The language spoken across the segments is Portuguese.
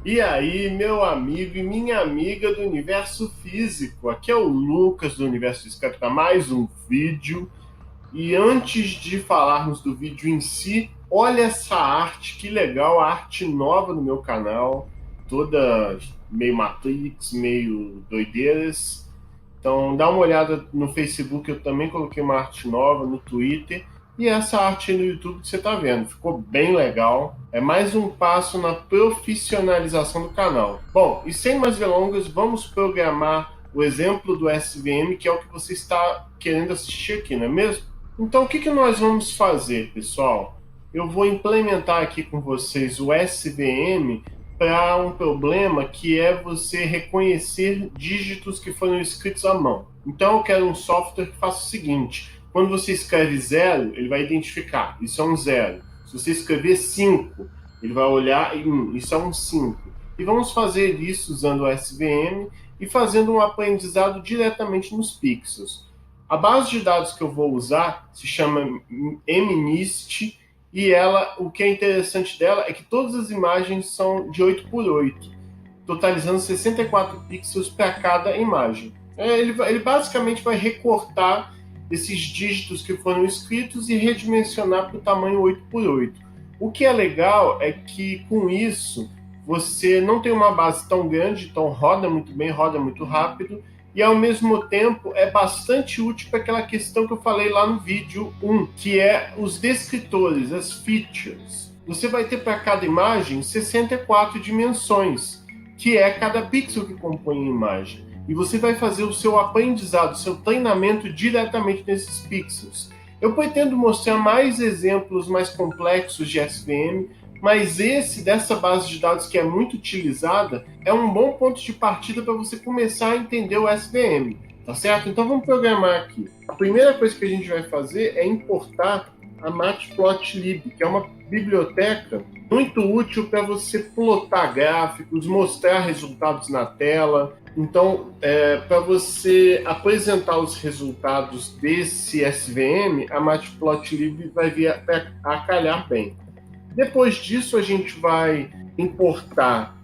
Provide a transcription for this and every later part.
E aí, meu amigo e minha amiga do universo físico, aqui é o Lucas do Universo Físico para mais um vídeo. E antes de falarmos do vídeo em si, olha essa arte, que legal, a arte nova no meu canal, toda meio Matrix, meio doideiras. Então dá uma olhada no Facebook, eu também coloquei uma arte nova, no Twitter, e essa arte aí no YouTube que você está vendo, ficou bem legal. É mais um passo na profissionalização do canal. Bom, e sem mais delongas, vamos programar o exemplo do SVM, que é o que você está querendo assistir aqui, não é mesmo? Então, o que que nós vamos fazer, pessoal? Eu vou implementar aqui com vocês o SVM para um problema que é você reconhecer dígitos que foram escritos à mão. Então, eu quero um software que faça o seguinte: quando você escreve zero, ele vai identificar, isso é um zero. Se você escrever 5, ele vai olhar e isso é um 5. E vamos fazer isso usando o SVM e fazendo um aprendizado diretamente nos pixels. A base de dados que eu vou usar se chama MNIST e ela, o que é interessante dela é que todas as imagens são de 8 por 8, totalizando 64 pixels para cada imagem. Ele basicamente vai recortar esses dígitos que foram escritos e redimensionar para o tamanho 8 por 8. O que é legal é que com isso você não tem uma base tão grande, então roda muito bem, roda muito rápido, e ao mesmo tempo é bastante útil para aquela questão que eu falei lá no vídeo 1, que é os descritores, as features. Você vai ter para cada imagem 64 dimensões, que é cada pixel que compõe a imagem. E você vai fazer o seu aprendizado, o seu treinamento diretamente nesses pixels. Eu pretendo mostrar mais exemplos mais complexos de SVM, mas esse dessa base de dados que é muito utilizada é um bom ponto de partida para você começar a entender o SVM, tá certo? Então vamos programar aqui. A primeira coisa que a gente vai fazer é importar a Matplotlib, que é uma biblioteca muito útil para você plotar gráficos, mostrar resultados na tela. Então, para você apresentar os resultados desse SVM, a Matplotlib vai vir a calhar bem. Depois disso, a gente vai importar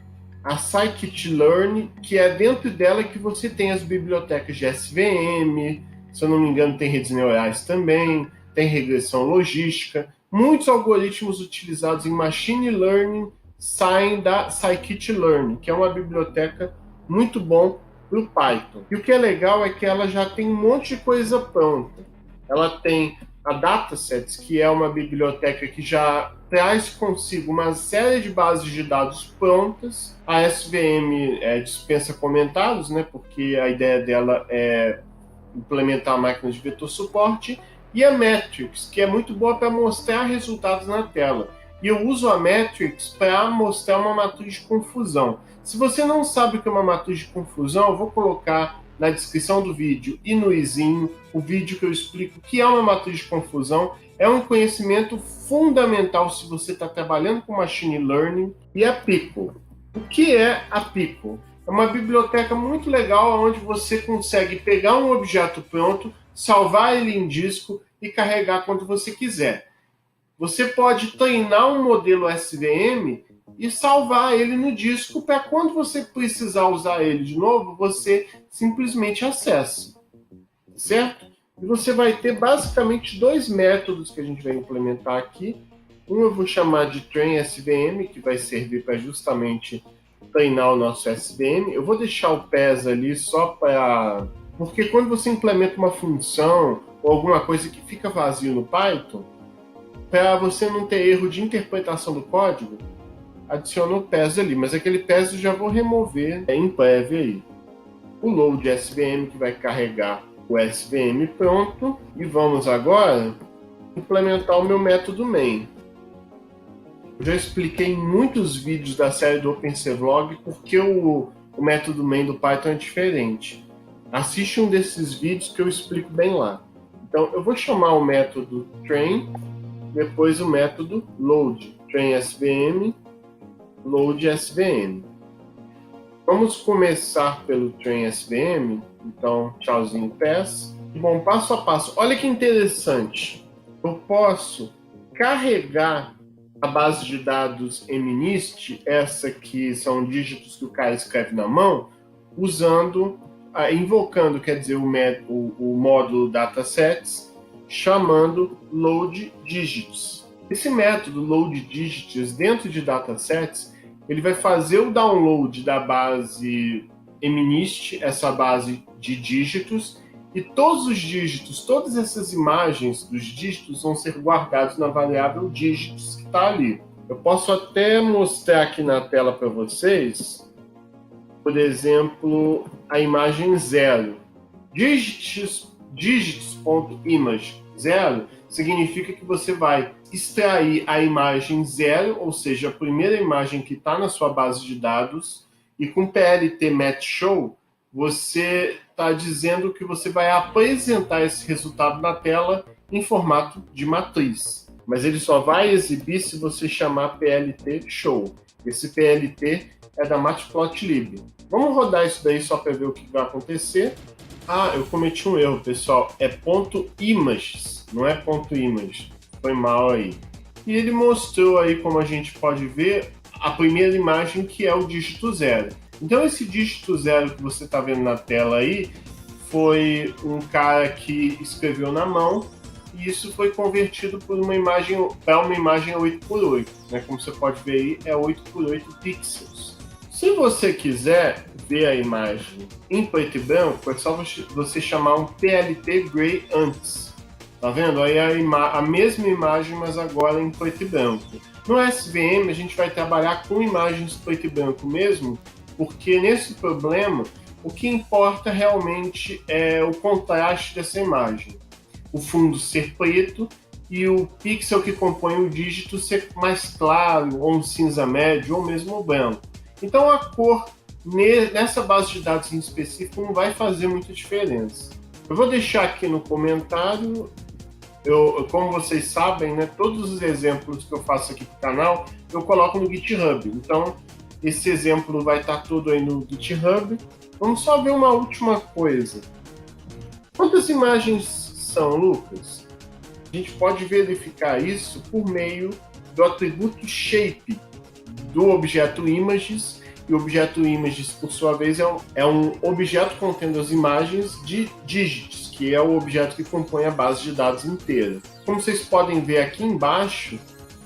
a scikit-learn, que é dentro dela que você tem as bibliotecas de SVM, se eu não me engano, tem redes neurais também, tem regressão logística. Muitos algoritmos utilizados em machine learning saem da scikit-learn, que é uma biblioteca muito bom para o Python. E o que é legal é que ela já tem um monte de coisa pronta. Ela tem a Datasets, que é uma biblioteca que já traz consigo uma série de bases de dados prontas. A SVM dispensa comentários, né, porque a ideia dela é implementar máquinas de vetor suporte, e a Matrix, que é muito boa para mostrar resultados na tela. E eu uso a Matrix para mostrar uma matriz de confusão. Se você não sabe o que é uma matriz de confusão, eu vou colocar na descrição do vídeo e no izinho o vídeo que eu explico o que é uma matriz de confusão. É um conhecimento fundamental se você está trabalhando com machine learning. E a Pico. O que é a Pico? É uma biblioteca muito legal onde você consegue pegar um objeto pronto, salvar ele em disco e carregar quando você quiser. Você pode treinar um modelo SVM e salvar ele no disco para quando você precisar usar ele de novo, você simplesmente acessa, certo? E você vai ter basicamente dois métodos que a gente vai implementar aqui. Um eu vou chamar de train SVM, que vai servir para justamente treinar o nosso SVM. Eu vou deixar o PES ali só para... Porque quando você implementa uma função ou alguma coisa que fica vazio no Python, para você não ter erro de interpretação do código, adiciona o PES ali. Mas aquele PES eu já vou remover em breve aí. O load SVM, que vai carregar o SVM pronto. E vamos agora implementar o meu método main. Eu já expliquei em muitos vídeos da série do OpenCVlog porque o método main do Python é diferente. Assiste um desses vídeos que eu explico bem lá. Então, eu vou chamar o método train, depois o método load, train SVM, load SVM. Vamos começar pelo train SVM. Então, tchauzinho PES. Bom, passo a passo. Olha que interessante. Eu posso carregar a base de dados MNIST, essa que são dígitos que o cara escreve na mão, invocando, quer dizer, o módulo datasets, chamando load digits. Esse método load digits dentro de datasets, ele vai fazer o download da base MNIST, essa base de dígitos, e todos os dígitos, todas essas imagens dos dígitos vão ser guardados na variável dígitos que está ali. Eu posso até mostrar aqui na tela para vocês, por exemplo, a imagem 0. Digits.image 0 significa que você vai extrair a imagem 0, ou seja, a primeira imagem que está na sua base de dados, e com PLT match show, você está dizendo que você vai apresentar esse resultado na tela em formato de matriz. Mas ele só vai exibir se você chamar PLT show. Esse PLT é da Matplotlib. Vamos rodar isso daí só para ver o que vai acontecer. Ah, eu cometi um erro, pessoal. É .images, não é .image. Foi mal aí. E ele mostrou aí, como a gente pode ver, a primeira imagem, que é o dígito 0. Então, esse dígito 0 que você está vendo na tela aí foi um cara que escreveu na mão, e isso foi convertido para uma imagem 8x8. Né? Como você pode ver aí, é 8x8 pixels. Se você quiser ver a imagem em preto e branco, é só você chamar um PLT Gray antes. Tá vendo? Aí a mesma imagem, mas agora em preto e branco. No SVM, a gente vai trabalhar com imagens preto e branco mesmo, porque nesse problema, o que importa realmente é o contraste dessa imagem. O fundo ser preto e o pixel que compõe o dígito ser mais claro, ou um cinza médio, ou mesmo branco. Então a cor nessa base de dados em específico não vai fazer muita diferença. Eu vou deixar aqui no comentário, como vocês sabem, né, todos os exemplos que eu faço aqui para o canal, eu coloco no GitHub. Então, esse exemplo vai estar todo aí no GitHub. Vamos só ver uma última coisa. Quantas imagens são, Lucas? A gente pode verificar isso por meio do atributo shape do objeto images, e o objeto images, por sua vez, é um objeto contendo as imagens de digits, que é o objeto que compõe a base de dados inteira. Como vocês podem ver aqui embaixo,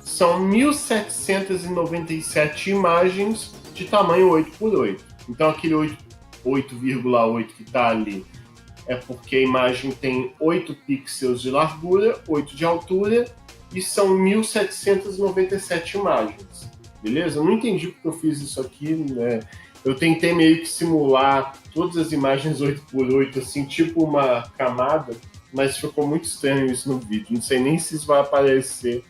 são 1.797 imagens de tamanho 8x8. Então, aquele 8,8 que está ali é porque a imagem tem 8 pixels de largura, 8 de altura, e são 1.797 imagens. Beleza? Eu não entendi porque eu fiz isso aqui, né? Eu tentei meio que simular todas as imagens 8x8, assim, tipo uma camada, mas ficou muito estranho isso no vídeo. Não sei nem se isso vai aparecer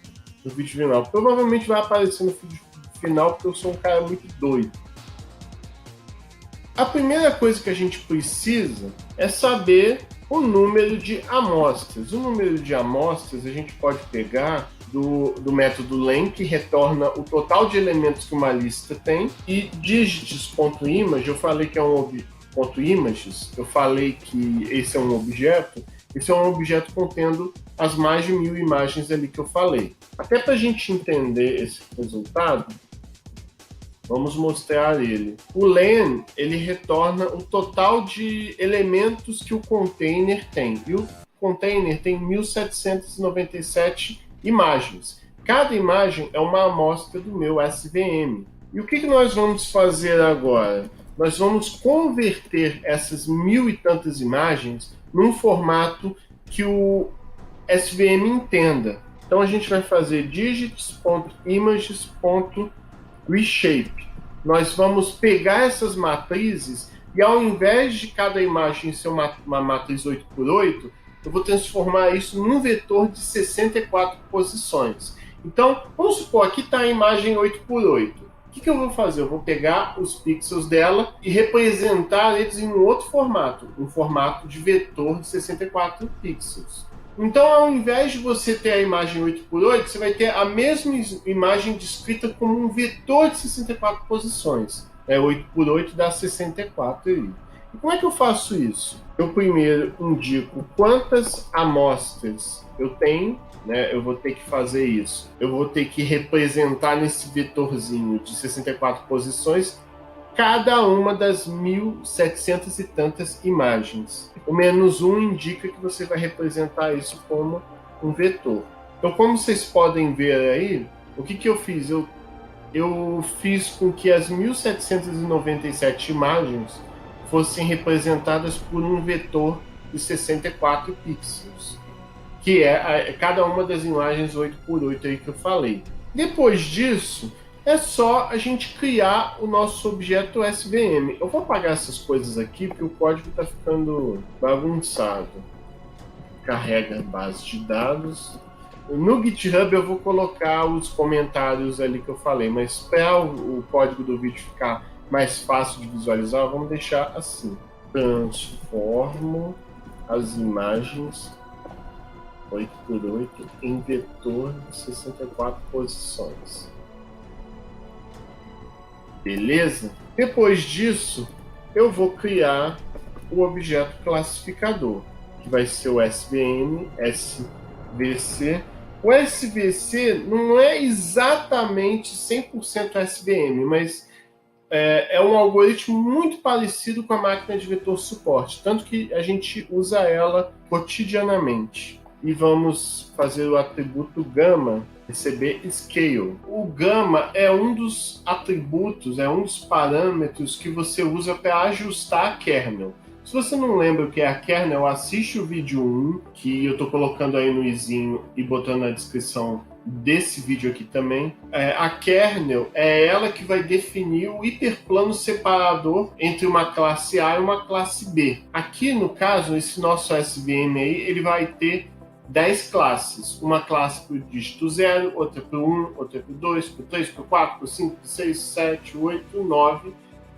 no vídeo final. Provavelmente vai aparecer no vídeo final, porque eu sou um cara muito doido. A primeira coisa que a gente precisa é saber o número de amostras. O número de amostras a gente pode pegar do método len, que retorna o total de elementos que uma lista tem, e digits.image, eu falei que é um .images, eu falei que esse é um objeto, esse é um objeto contendo as mais de 1000 imagens ali que eu falei. Até para a gente entender esse resultado, vamos mostrar ele. O len, ele retorna o total de elementos que o container tem, e o container tem 1797 imagens. Cada imagem é uma amostra do meu SVM. E o que nós vamos fazer agora? Nós vamos converter essas 1000 e tantas imagens num formato que o SVM entenda. Então a gente vai fazer digits.images.reshape. Nós vamos pegar essas matrizes e, ao invés de cada imagem ser uma matriz 8x8, eu vou transformar isso num vetor de 64 posições. Então, vamos supor, aqui está a imagem 8x8. O que eu vou fazer? Eu vou pegar os pixels dela e representar eles em um outro formato, um formato de vetor de 64 pixels. Então, ao invés de você ter a imagem 8x8, você vai ter a mesma imagem descrita como um vetor de 64 posições. 8x8 dá 64 aí. E como é que eu faço isso? Eu primeiro indico quantas amostras eu tenho, né? Eu vou ter que fazer isso. Eu vou ter que representar nesse vetorzinho de 64 posições cada uma das 1.700 e tantas imagens. O -1 indica que você vai representar isso como um vetor. Então, como vocês podem ver aí, o que eu fiz? Eu fiz com que as 1.797 imagens fossem representadas por um vetor de 64 pixels, que é cada uma das imagens 8x8 aí que eu falei. Depois disso, é só a gente criar o nosso objeto SVM. Eu vou apagar essas coisas aqui porque o código está ficando bagunçado. Carrega base de dados. No GitHub eu vou colocar os comentários ali que eu falei, mas para o código do vídeo ficar mais fácil de visualizar, vamos deixar assim. Transformo as imagens 8x8 em vetor de 64 posições. Beleza? Depois disso, eu vou criar o objeto classificador, que vai ser o SVM, SVC. O SVC não é exatamente 100% SVM, mas é um algoritmo muito parecido com a máquina de vetor suporte, tanto que a gente usa ela cotidianamente. E vamos fazer o atributo gamma receber scale. O gamma é um dos atributos, é um dos parâmetros que você usa para ajustar a kernel. Se você não lembra o que é a kernel, assiste o vídeo 1, que eu estou colocando aí no izinho e botando na descrição desse vídeo aqui também. A kernel é ela que vai definir o hiperplano separador entre uma classe A e uma classe B. Aqui, no caso, esse nosso SVM aí, ele vai ter 10 classes. Uma classe para o dígito 0, outra para o 1, outra para o 2, para o 3, para o 4, para o 5, para o 6, 7, 8, 9,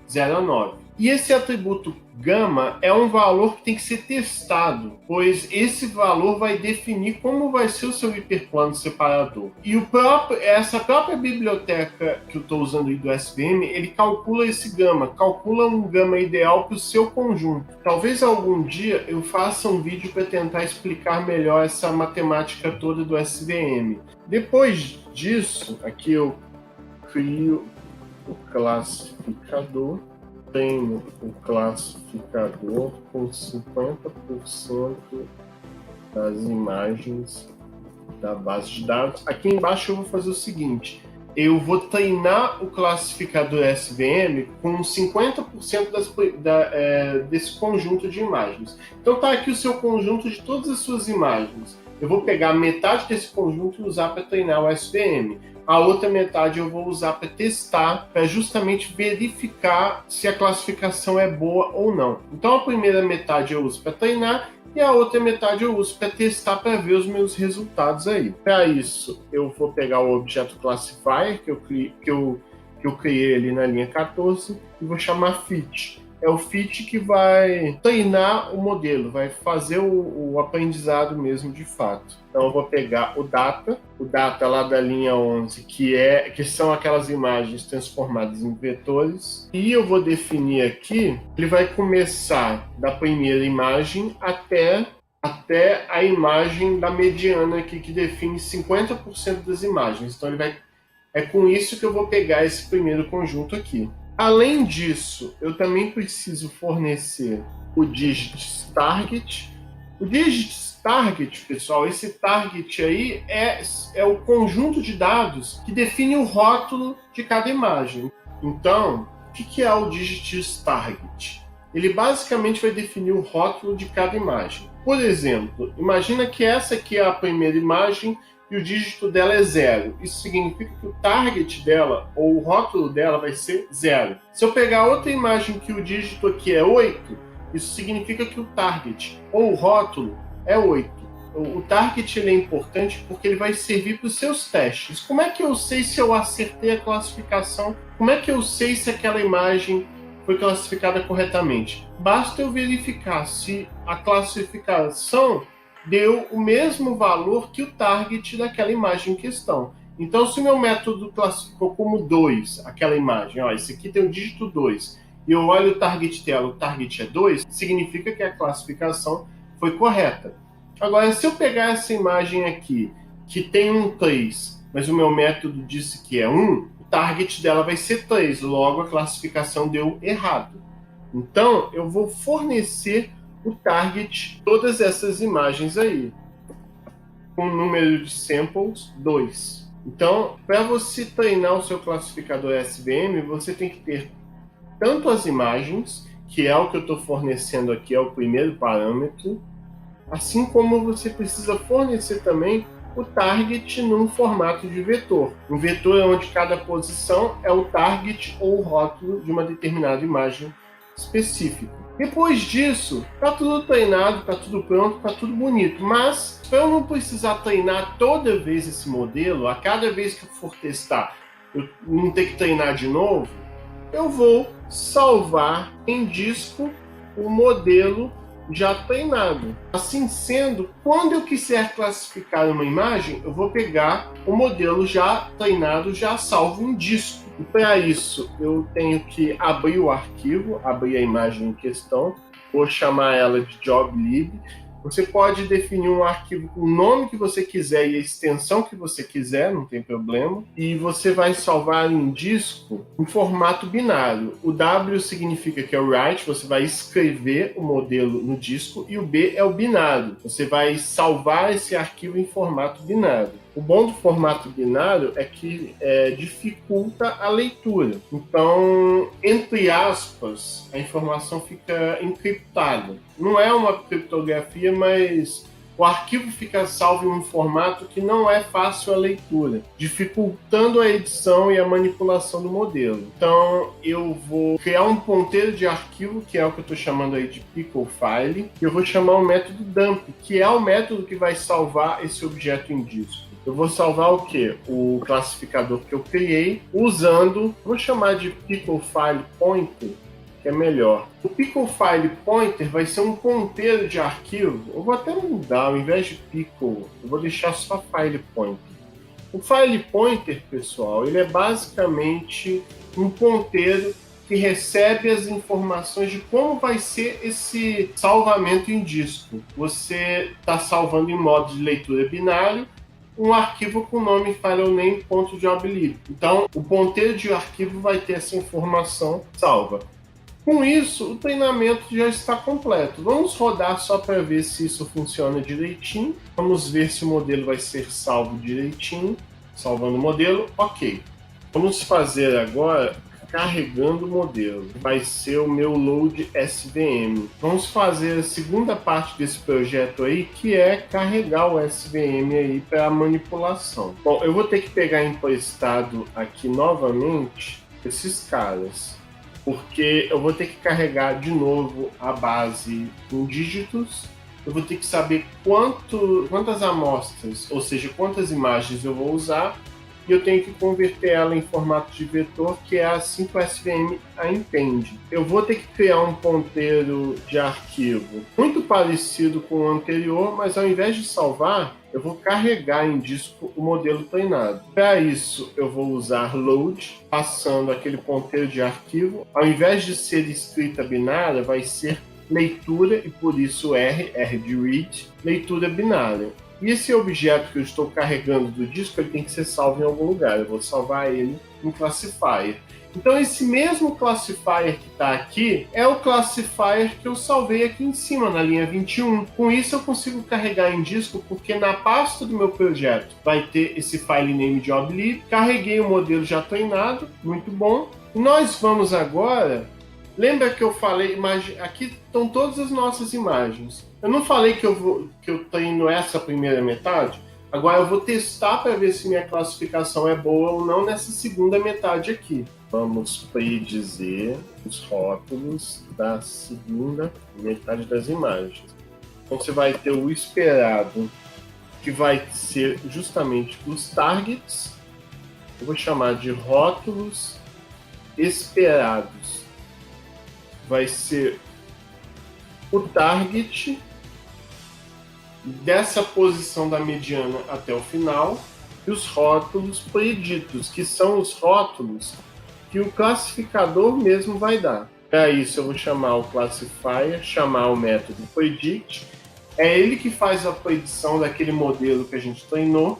0 a 9. E esse atributo gamma é um valor que tem que ser testado, pois esse valor vai definir como vai ser o seu hiperplano separador. E essa própria biblioteca que eu estou usando aí do SVM, ele calcula esse gamma, calcula um gamma ideal para o seu conjunto. Talvez algum dia eu faça um vídeo para tentar explicar melhor essa matemática toda do SVM. Depois disso, aqui eu crio o classificador. Tenho o classificador com 50% das imagens da base de dados. Aqui embaixo eu vou fazer o seguinte: eu vou treinar o classificador SVM com 50% desse conjunto de imagens. Então tá aqui o seu conjunto de todas as suas imagens. Eu vou pegar metade desse conjunto e usar para treinar o SVM. A outra metade eu vou usar para testar, para justamente verificar se a classificação é boa ou não. Então a primeira metade eu uso para treinar e a outra metade eu uso para testar, para ver os meus resultados aí. Para isso, eu vou pegar o objeto classifier que eu criei ali na linha 14 e vou chamar fit. É o fit que vai treinar o modelo, vai fazer o aprendizado mesmo de fato. Então eu vou pegar o data lá da linha 11, que são aquelas imagens transformadas em vetores, e eu vou definir aqui, ele vai começar da primeira imagem até a imagem da mediana aqui, que define 50% das imagens. Então é com isso que eu vou pegar esse primeiro conjunto aqui. Além disso, eu também preciso fornecer o digits target. O digits target, pessoal, esse target aí é o conjunto de dados que define o rótulo de cada imagem. Então, o que é o digits target? Ele basicamente vai definir o rótulo de cada imagem. Por exemplo, imagina que essa aqui é a primeira imagem e o dígito dela é 0. Isso significa que o target dela, ou o rótulo dela, vai ser 0. Se eu pegar outra imagem que o dígito aqui é 8, isso significa que o target, ou o rótulo, é 8. O target ele é importante porque ele vai servir para os seus testes. Como é que eu sei se eu acertei a classificação? Como é que eu sei se aquela imagem foi classificada corretamente? Basta eu verificar se a classificação deu o mesmo valor que o target daquela imagem em questão. Então, se o meu método classificou como 2 aquela imagem, esse aqui tem o dígito 2, e eu olho o target dela, o target é 2, significa que a classificação foi correta. Agora, se eu pegar essa imagem aqui, que tem um 3, mas o meu método disse que é 1, o target dela vai ser 3, logo a classificação deu errado. Então, eu vou fornecer o target, todas essas imagens aí, com o número de samples 2. Então, para você treinar o seu classificador SVM, você tem que ter tanto as imagens, que é o que eu estou fornecendo aqui, é o primeiro parâmetro, assim como você precisa fornecer também o target num formato de vetor. Um vetor é onde cada posição é o target ou o rótulo de uma determinada imagem específica. Depois disso, tá tudo treinado, tá tudo pronto, tá tudo bonito. Mas para eu não precisar treinar toda vez esse modelo, a cada vez que eu for testar, eu não ter que treinar de novo, eu vou salvar em disco o modelo já treinado. Assim sendo, quando eu quiser classificar uma imagem, eu vou pegar o modelo já treinado, já salvo em disco. E para isso, eu tenho que abrir o arquivo, abrir a imagem em questão, vou chamar ela de joblib. Você pode definir um arquivo com o nome que você quiser e a extensão que você quiser, não tem problema. E você vai salvar em disco em formato binário. O W significa que é o write, você vai escrever o modelo no disco, e o B é o binário. Você vai salvar esse arquivo em formato binário. O bom do formato binário é que dificulta a leitura. Então, entre aspas, a informação fica encriptada. Não é uma criptografia, mas o arquivo fica salvo em um formato que não é fácil a leitura, dificultando a edição e a manipulação do modelo. Então, eu vou criar um ponteiro de arquivo, que é o que eu estou chamando aí de pickle file, e eu vou chamar o método dump, que é o método que vai salvar esse objeto em disco. Eu vou salvar o quê? O classificador que eu criei usando, vou chamar de pickle file pointer, que é melhor. O pickle file pointer vai ser um ponteiro de arquivo. Eu vou até mudar, ao invés de pickle, eu vou deixar só file pointer. O file pointer, pessoal, ele é basicamente um ponteiro que recebe as informações de como vai ser esse salvamento em disco. Você está salvando em modo de leitura binário um arquivo com o nome filename.joblib. Então, o ponteiro de arquivo vai ter essa informação salva. Com isso, o treinamento já está completo. Vamos rodar só para ver se isso funciona direitinho. Vamos ver se o modelo vai ser salvo direitinho. Salvando o modelo, ok. Vamos fazer agora carregando o modelo. Vai ser o meu load SVM. Vamos fazer a segunda parte desse projeto aí, que é carregar o SVM aí para a manipulação. Bom, eu vou ter que pegar emprestado aqui novamente esses caras, porque eu vou ter que carregar de novo a base em dígitos. Eu vou ter que saber quantas amostras, ou seja, quantas imagens eu vou usar, e eu tenho que converter ela em formato de vetor, que é assim que o SVM a entende. Eu vou ter que criar um ponteiro de arquivo muito parecido com o anterior, mas ao invés de salvar, eu vou carregar em disco o modelo treinado. Para isso, eu vou usar load, passando aquele ponteiro de arquivo. Ao invés de ser escrita binária, vai ser leitura, e por isso R de read, leitura binária. E esse objeto que eu estou carregando do disco, ele tem que ser salvo em algum lugar. Eu vou salvar ele em classifier. Então, esse mesmo classifier que está aqui é o classifier que eu salvei aqui em cima, na linha 21. Com isso, eu consigo carregar em disco, porque na pasta do meu projeto vai ter esse file name joblib. Carreguei o modelo já treinado, muito bom. E nós vamos agora... Lembra que eu falei, aqui estão todas as nossas imagens. Eu não falei que eu treino essa primeira metade? Agora eu vou testar para ver se minha classificação é boa ou não nessa segunda metade aqui. Vamos predizer os rótulos da segunda metade das imagens. Então você vai ter o esperado, que vai ser justamente os targets. Eu vou chamar de rótulos esperados. Vai ser o target dessa posição da mediana até o final, e os rótulos preditos, que são os rótulos que o classificador mesmo vai dar. Para isso eu vou chamar o classifier, chamar o método predict. É ele que faz a predição daquele modelo que a gente treinou.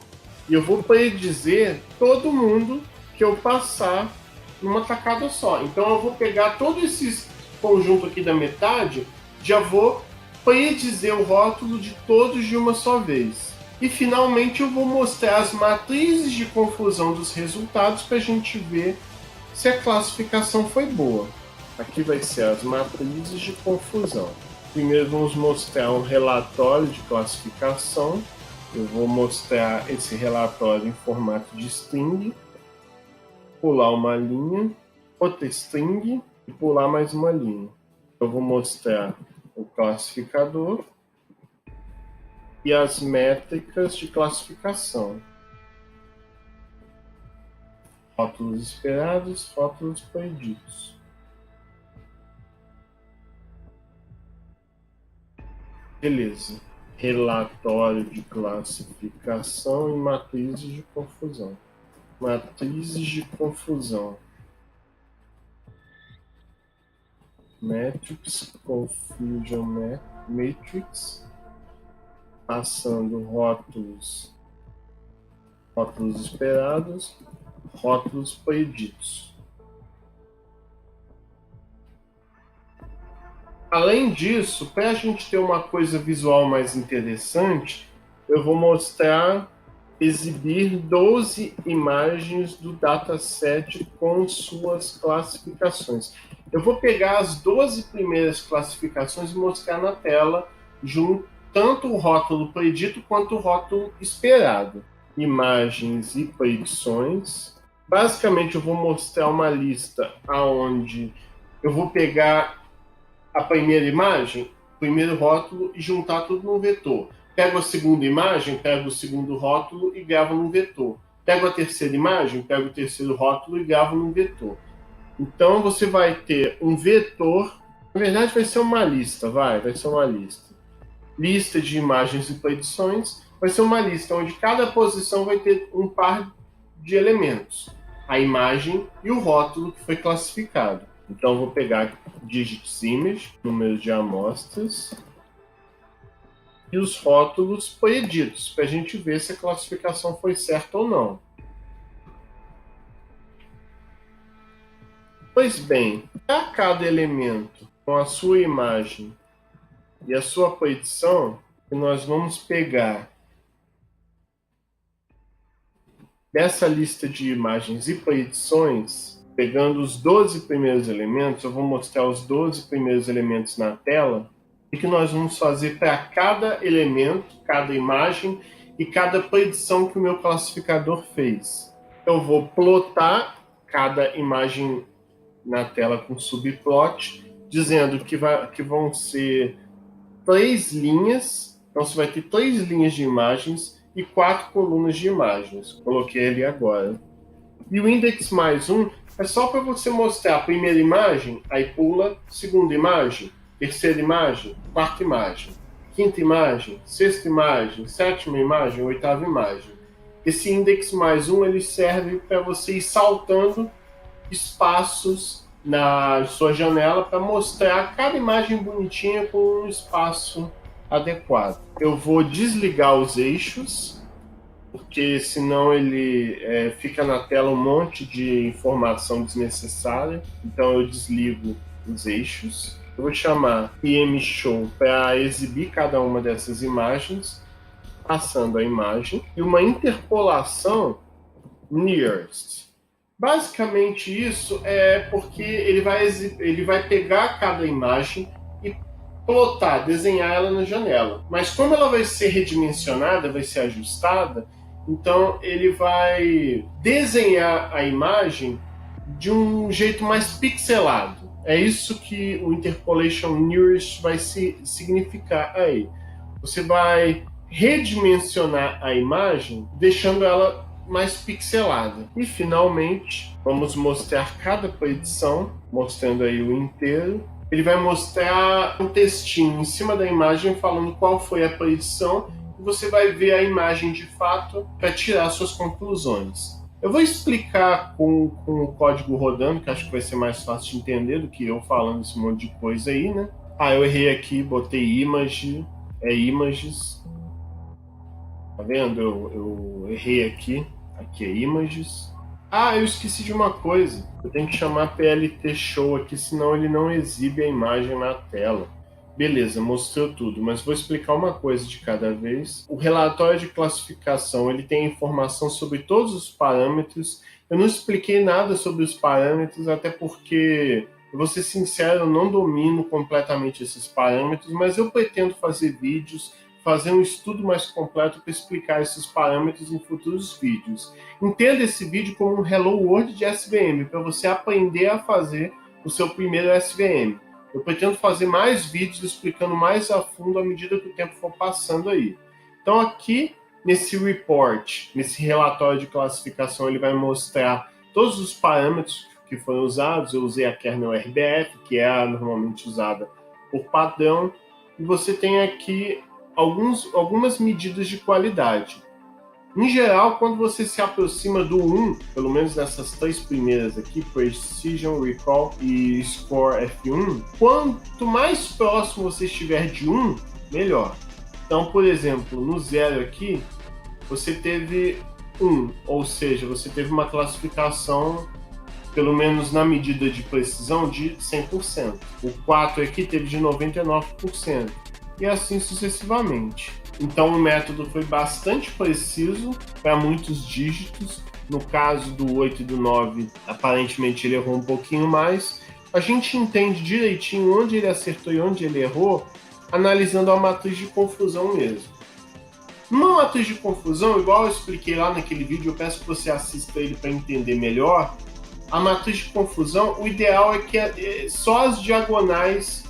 E eu vou predizer todo mundo que eu passar numa tacada só. Então eu vou pegar todo esse conjunto aqui da metade, já vou predizer o rótulo de todos de uma só vez. E finalmente eu vou mostrar as matrizes de confusão dos resultados para a gente ver se a classificação foi boa. Aqui vai ser as matrizes de confusão. Primeiro vamos mostrar um relatório de classificação. Eu vou mostrar esse relatório em formato de string, pular uma linha, outra string e pular mais uma linha. Eu vou mostrar o classificador e as métricas de classificação. Rótulos esperados, rótulos preditos. Beleza. Relatório de classificação e matrizes de confusão. Matrizes de confusão. Matrix Confusion Matrix. Passando rótulos esperados, rótulos preditos. Além disso, para a gente ter uma coisa visual mais interessante, eu vou exibir 12 imagens do dataset com suas classificações. Eu vou pegar as 12 primeiras classificações e mostrar na tela, junto tanto o rótulo predito quanto o rótulo esperado. Imagens e predições. Basicamente, eu vou mostrar uma lista onde eu vou pegar a primeira imagem, o primeiro rótulo e juntar tudo num vetor. Pego a segunda imagem, pego o segundo rótulo e gravo num vetor. Pego a terceira imagem, pego o terceiro rótulo e gravo num vetor. Então você vai ter um vetor, na verdade vai ser uma lista, vai ser uma lista. Lista de imagens e predições, vai ser uma lista onde cada posição vai ter um par de elementos. A imagem e o rótulo que foi classificado. Então, vou pegar digits image, números de amostras, e os rótulos preditos, para a gente ver se a classificação foi certa ou não. Pois bem, para cada elemento com a sua imagem e a sua predição, nós vamos pegar dessa lista de imagens e predições. Pegando os 12 primeiros elementos, eu vou mostrar os 12 primeiros elementos na tela e que nós vamos fazer para cada elemento, cada imagem e cada predição que o meu classificador fez. Eu vou plotar cada imagem na tela com subplot, dizendo que vão ser 3 linhas, então você vai ter 3 linhas de imagens e 4 colunas de imagens. Coloquei ali agora. E o index mais 1 é só para você mostrar a primeira imagem, aí pula, segunda imagem, terceira imagem, quarta imagem, quinta imagem, sexta imagem, sétima imagem, oitava imagem. Esse index mais 1 ele serve para você ir saltando espaços na sua janela para mostrar cada imagem bonitinha com um espaço adequado. Eu vou desligar os eixos, porque senão ele fica na tela um monte de informação desnecessária. Então eu desligo os eixos. Eu vou chamar PMShow para exibir cada uma dessas imagens, passando a imagem, e uma interpolação nearest. Basicamente isso é porque ele vai pegar cada imagem e plotar, desenhar ela na janela. Mas como ela vai ser redimensionada, vai ser ajustada, então ele vai desenhar a imagem de um jeito mais pixelado. É isso que o Interpolation Nearest vai significar aí. Você vai redimensionar a imagem, deixando ela mais pixelada. E finalmente, vamos mostrar cada predição, mostrando aí o inteiro. Ele vai mostrar um textinho em cima da imagem falando qual foi a predição, e você vai ver a imagem de fato para tirar suas conclusões. Eu vou explicar com o código rodando, que acho que vai ser mais fácil de entender do que eu falando esse monte de coisa aí, né? Ah, eu errei aqui, botei image, images. Tá vendo? Eu errei aqui. Aqui é images. Ah, eu esqueci de uma coisa. Eu tenho que chamar PLT Show aqui, senão ele não exibe a imagem na tela. Beleza, mostrou tudo, mas vou explicar uma coisa de cada vez. O relatório de classificação, ele tem informação sobre todos os parâmetros. Eu não expliquei nada sobre os parâmetros, até porque, eu vou ser sincero, eu não domino completamente esses parâmetros, mas eu pretendo fazer vídeos, fazer um estudo mais completo para explicar esses parâmetros em futuros vídeos. Entenda esse vídeo como um Hello World de SVM, para você aprender a fazer o seu primeiro SVM. Eu pretendo fazer mais vídeos explicando mais a fundo à medida que o tempo for passando aí. Então aqui, nesse report, nesse relatório de classificação, ele vai mostrar todos os parâmetros que foram usados. Eu usei a kernel RBF, que é a normalmente usada por padrão, e você tem aqui algumas medidas de qualidade. Em geral, quando você se aproxima do 1, pelo menos nessas três primeiras aqui, Precision, Recall e Score F1, quanto mais próximo você estiver de 1, melhor. Então, por exemplo, no 0 aqui, você teve 1, ou seja, você teve uma classificação, pelo menos na medida de precisão, de 100%. O 4 aqui teve de 99%, e assim sucessivamente. Então o método foi bastante preciso para muitos dígitos. No caso do 8 e do 9, aparentemente ele errou um pouquinho mais. A gente entende direitinho onde ele acertou e onde ele errou, analisando a matriz de confusão mesmo. Numa matriz de confusão, igual eu expliquei lá naquele vídeo, eu peço que você assista ele para entender melhor. A matriz de confusão, o ideal é que só as diagonais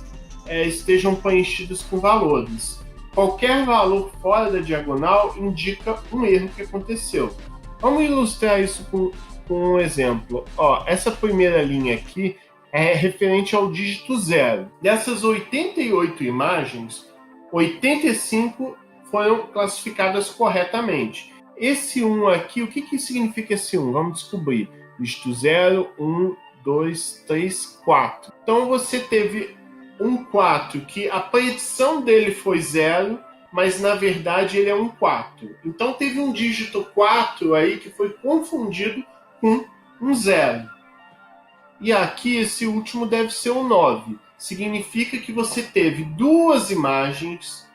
estejam preenchidas com valores. Qualquer valor fora da diagonal indica um erro que aconteceu. Vamos ilustrar isso com um exemplo. Ó, essa primeira linha aqui é referente ao dígito 0. Dessas 88 imagens, 85 foram classificadas corretamente. Esse 1 aqui, o que significa esse 1? Vamos descobrir. Dígito 0, 1, 2, 3, 4. Então você teve um 4 que a predição dele foi 0, mas na verdade ele é um 4. Então teve um dígito 4 aí que foi confundido com um 0. E aqui esse último deve ser um 9. Significa que você teve duas imagens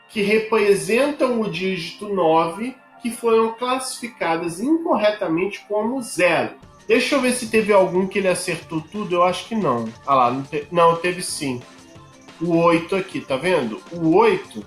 que representam o dígito 9 que foram classificadas incorretamente como 0. Deixa eu ver se teve algum que ele acertou tudo. Eu acho que não. Ah lá, não, teve sim. O 8 aqui, tá vendo? O 8,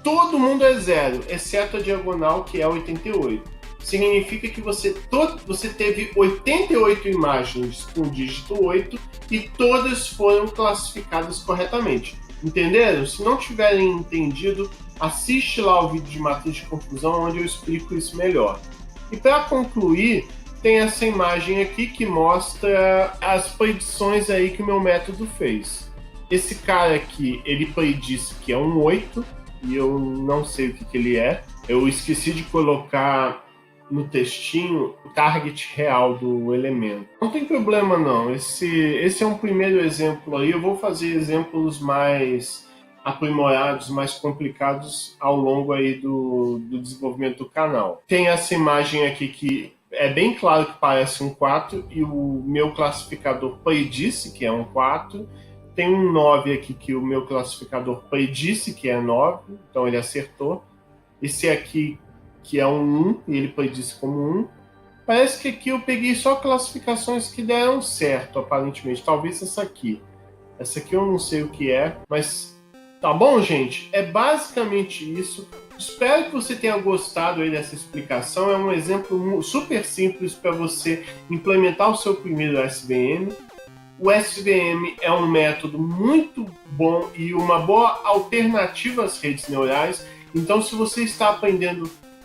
todo mundo é 0, exceto a diagonal, que é 88. Significa que você teve 88 imagens com o dígito 8 e todas foram classificadas corretamente. Entenderam? Se não tiverem entendido, assiste lá o vídeo de matriz de confusão, onde eu explico isso melhor. E para concluir, tem essa imagem aqui que mostra as predições aí que o meu método fez. Esse cara aqui, ele predisse que é um 8, e eu não sei o que ele é. Eu esqueci de colocar no textinho o target real do elemento. Não tem problema não, esse é um primeiro exemplo aí. Eu vou fazer exemplos mais aprimorados, mais complicados ao longo aí do desenvolvimento do canal. Tem essa imagem aqui que é bem claro que parece um 4 e o meu classificador predisse que é um 4. Tem um 9 aqui que o meu classificador predisse que é 9, então ele acertou. Esse aqui que é um 1 e ele predisse como 1. Parece que aqui eu peguei só classificações que deram certo, aparentemente. Talvez essa aqui. Essa aqui eu não sei o que é, mas tá bom, gente? É basicamente isso. Espero que você tenha gostado aí dessa explicação. É um exemplo super simples para você implementar o seu primeiro SVM. O SVM é um método muito bom e uma boa alternativa às redes neurais. Então, se você está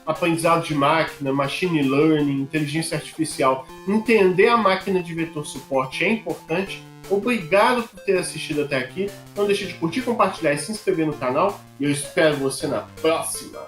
aprendizado de máquina, machine learning, inteligência artificial, entender a máquina de vetor suporte é importante. Obrigado por ter assistido até aqui. Não deixe de curtir, compartilhar e se inscrever no canal. E eu espero você na próxima.